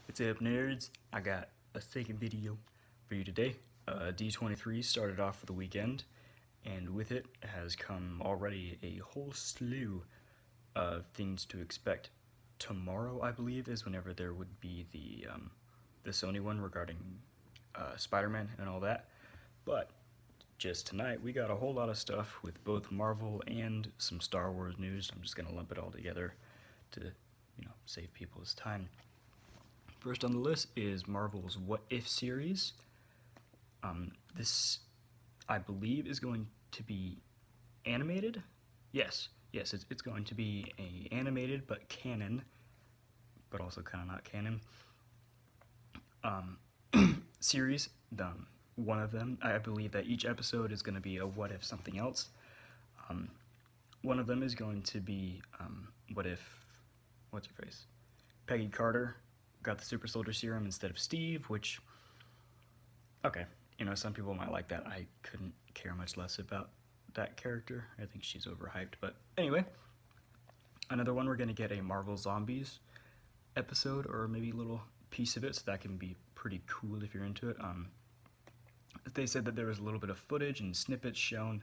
What's up, nerds? I got a second video for you today. D23 started off for the weekend, and with it has come already a whole slew of things to expect. Tomorrow, I believe, is whenever there would be the Sony one regarding Spider-Man and all that. But just tonight, we got a whole lot of stuff with both Marvel and some Star Wars news. I'm just gonna lump it all together to, save people's time. First on the list is Marvel's What If series. This, I believe, is going to be animated. Yes, it's going to be a animated but canon, but also kind of not canon series. One of them, I believe that each episode is going to be a what if something else. One of them is going to be what if, what's her face? Peggy Carter got the super soldier serum instead of Steve, which, okay, some people might like that. I couldn't care much less about that character. I think she's overhyped, but anyway. Another one, we're going to get a Marvel Zombies episode, or maybe a little piece of it, so that can be pretty cool if you're into it. They said that there was a little bit of footage and snippets shown.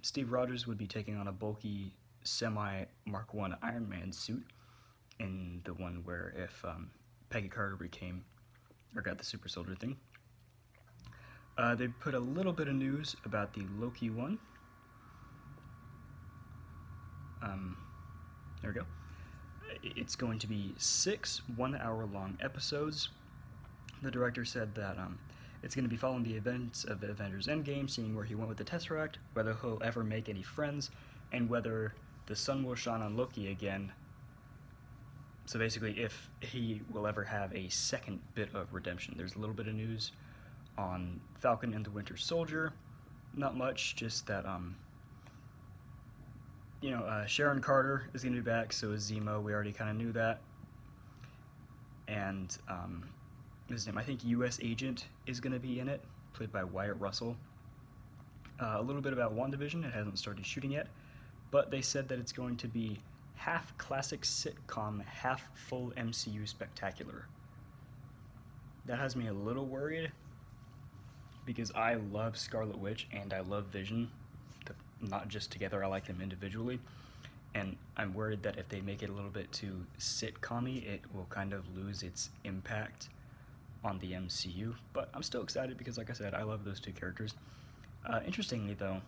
Steve Rogers would be taking on a bulky semi-Mark I Iron Man suit, in the one where if Peggy Carter got the super soldier thing. They put a little bit of news about the Loki one. There we go. It's going to be 6 one-hour-long episodes. The director said that it's going to be following the events of the Avengers Endgame, seeing where he went with the Tesseract, whether he'll ever make any friends, and whether the sun will shine on Loki again. So basically, if he will ever have a second bit of redemption. There's a little bit of news on Falcon and the Winter Soldier. Not much, just that, Sharon Carter is going to be back, so is Zemo. We already kind of knew that. And, his name, I think U.S. Agent is going to be in it, played by Wyatt Russell. A little bit about WandaVision. It hasn't started shooting yet, but they said that it's going to be half classic sitcom, half full MCU spectacular. That has me a little worried, because I love Scarlet Witch and I love Vision, not just together, I like them individually, and I'm worried that if they make it a little bit too sitcom-y, it will kind of lose its impact on the MCU, but I'm still excited because, like I said, I love those two characters. Interestingly though,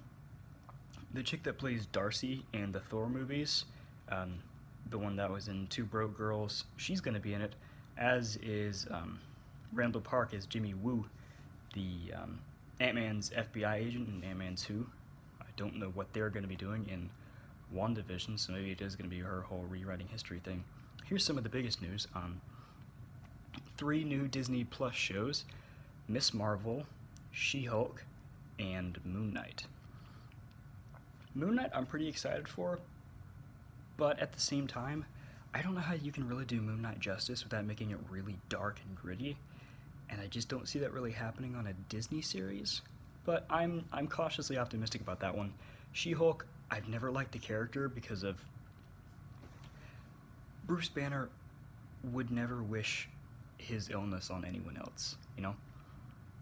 the chick that plays Darcy in the Thor movies, the one that was in Two Broke Girls, she's going to be in it, as is Randall Park as Jimmy Woo, the Ant-Man's FBI agent in Ant-Man 2. I don't know what they're going to be doing in WandaVision, so maybe it is going to be her whole rewriting history thing. Here's some of the biggest news. 3 new Disney Plus shows: Miss Marvel, She-Hulk, and Moon Knight. Moon Knight I'm pretty excited for, but at the same time, I don't know how you can really do Moon Knight justice without making it really dark and gritty, and I just don't see that really happening on a Disney series. But I'm cautiously optimistic about that one. She-Hulk, I've never liked the character because of Bruce Banner would never wish his illness on anyone else,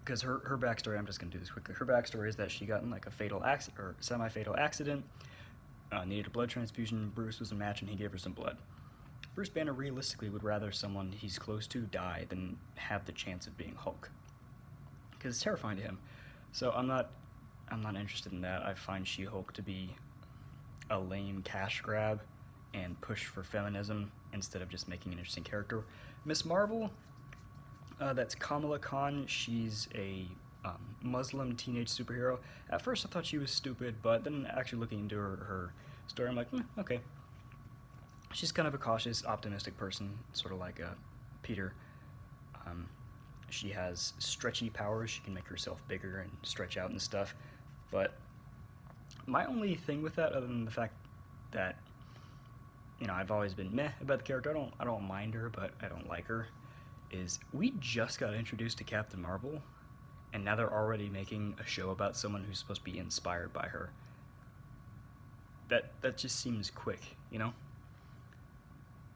Because her backstory, I'm just going to do this quickly. Her backstory is that she got in like a fatal accident, or semi-fatal accident, needed a blood transfusion. Bruce was a match and he gave her some blood. Bruce Banner realistically would rather someone he's close to die than have the chance of being Hulk, because it's terrifying to him. So I'm not interested in that. I find She-Hulk to be a lame cash grab and push for feminism instead of just making an interesting character. Miss Marvel, that's Kamala Khan. She's a Muslim teenage superhero. At first I thought she was stupid, but then actually looking into her story, I'm like, okay. She's kind of a cautious, optimistic person, sort of like Peter. She has stretchy powers. She can make herself bigger and stretch out and stuff. But my only thing with that, other than the fact that, I've always been meh about the character, I don't mind her, but I don't like her, is we just got introduced to Captain Marvel, and now they're already making a show about someone who's supposed to be inspired by her. That just seems quick,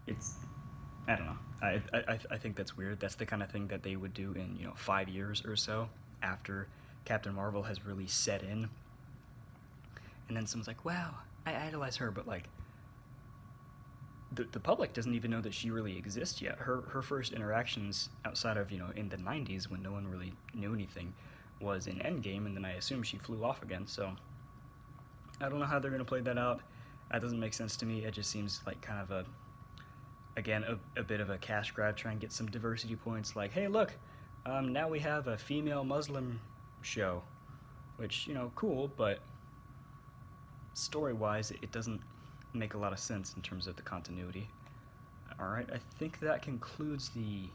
It's I don't know. I think that's weird. That's the kind of thing that they would do in 5 years or so after Captain Marvel has really set in, and then someone's like, "Wow, I idolize her," but like the public doesn't even know that she really exists yet. Her first interactions outside of in the '90s when no one really knew anything was in Endgame, and then I assume she flew off again. So I don't know how they're gonna play that out. That doesn't make sense to me. It just seems like kind of a bit of a cash grab, try and get some diversity points. Like, hey, look, now we have a female Muslim show, which cool, but story-wise, it doesn't make a lot of sense in terms of the continuity. All right, I think that concludes the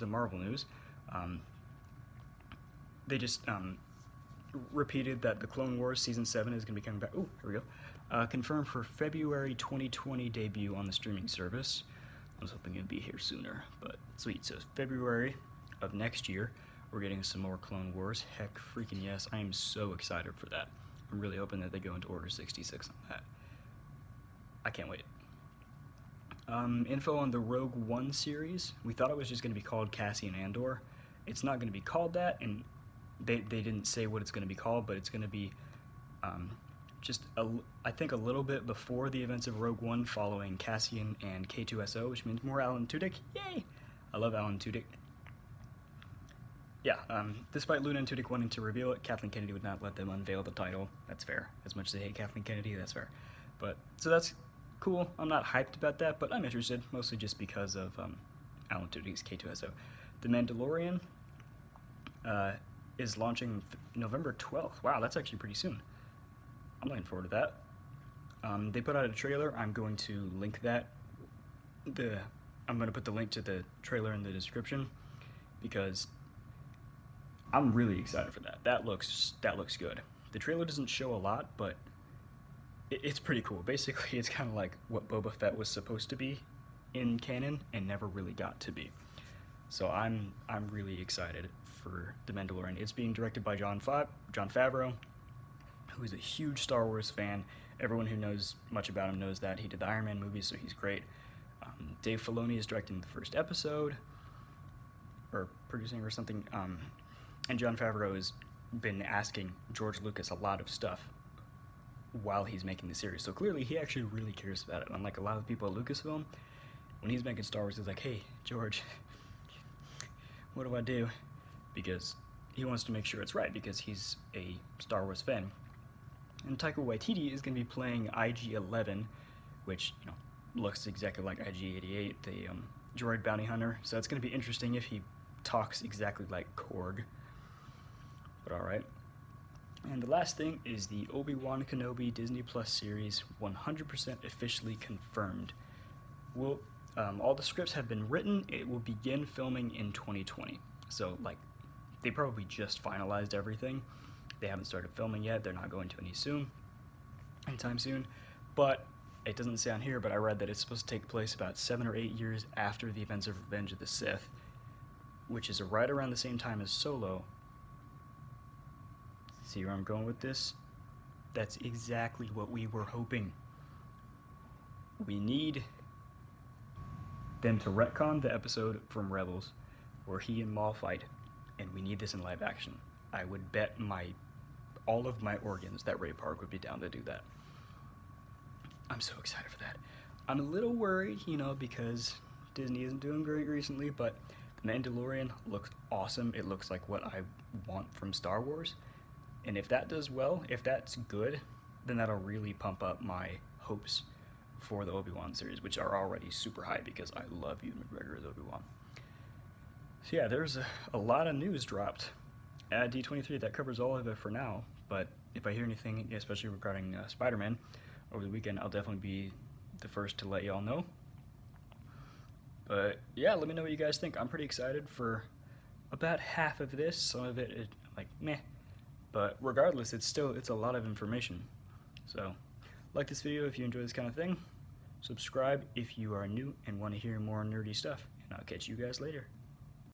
Marvel news. They just repeated that the Clone Wars Season 7 is going to be coming back. Ooh, here we go. Confirmed for February 2020 debut on the streaming service. I was hoping it'd be here sooner, but sweet. So February of next year, we're getting some more Clone Wars. Heck freaking yes, I am so excited for that. I'm really hoping that they go into Order 66 on that. I can't wait. Info on the Rogue One series. We thought it was just going to be called Cassian Andor. It's not going to be called that, and they didn't say what it's going to be called, but it's going to be I think a little bit before the events of Rogue One, following Cassian and K2SO, which means more Alan Tudyk. Yay! I love Alan Tudyk. Yeah, despite Luna and Tudyk wanting to reveal it, Kathleen Kennedy would not let them unveil the title. That's fair. As much as they hate Kathleen Kennedy, that's fair. But so that's cool. I'm not hyped about that, but I'm interested, mostly just because of Alan Tudyk's K2SO. The Mandalorian is launching November 12th. Wow, that's actually pretty soon. I'm looking forward to that. They put out a trailer. I'm going to link that. I'm going to put the link to the trailer in the description because I'm really excited for that. That looks good. The trailer doesn't show a lot, but it's pretty cool. Basically, it's kind of like what Boba Fett was supposed to be in canon and never really got to be. So I'm really excited for The Mandalorian. It's being directed by Jon Favreau, who is a huge Star Wars fan. Everyone who knows much about him knows that. He did the Iron Man movies, so he's great. Dave Filoni is directing the first episode, or producing or something. And Jon Favreau has been asking George Lucas a lot of stuff while he's making the series. So clearly he actually really cares about it. Unlike a lot of people at Lucasfilm, when he's making Star Wars, he's like, hey, George, what do I do? Because he wants to make sure it's right, because he's a Star Wars fan. And Taika Waititi is going to be playing IG-11, which looks exactly like IG-88, the droid bounty hunter. So it's going to be interesting if he talks exactly like Korg. But all right. And the last thing is the Obi-Wan Kenobi Disney Plus series, 100% officially confirmed. All the scripts have been written. It will begin filming in 2020. So they probably just finalized everything. They haven't started filming yet. They're not going to anytime soon. But it doesn't say on here, but I read that it's supposed to take place about 7 or 8 years after the events of Revenge of the Sith, which is right around the same time as Solo. See where I'm going with this? That's exactly what we were hoping. We need them to retcon the episode from Rebels where he and Maul fight, and we need this in live action. I would bet all of my organs that Ray Park would be down to do that. I'm so excited for that. I'm a little worried, because Disney isn't doing great recently, but The Mandalorian looks awesome. It looks like what I want from Star Wars. And if that does well, if that's good, then that'll really pump up my hopes for the Obi-Wan series, which are already super high because I love Ewan McGregor as Obi-Wan. So yeah, there's a lot of news dropped at D23 that covers all of it for now. But if I hear anything, especially regarding Spider-Man over the weekend, I'll definitely be the first to let y'all know. But yeah, let me know what you guys think. I'm pretty excited for about half of this. Some of it is meh. But regardless, it's a lot of information. So, like this video if you enjoy this kind of thing. Subscribe if you are new and want to hear more nerdy stuff. And I'll catch you guys later.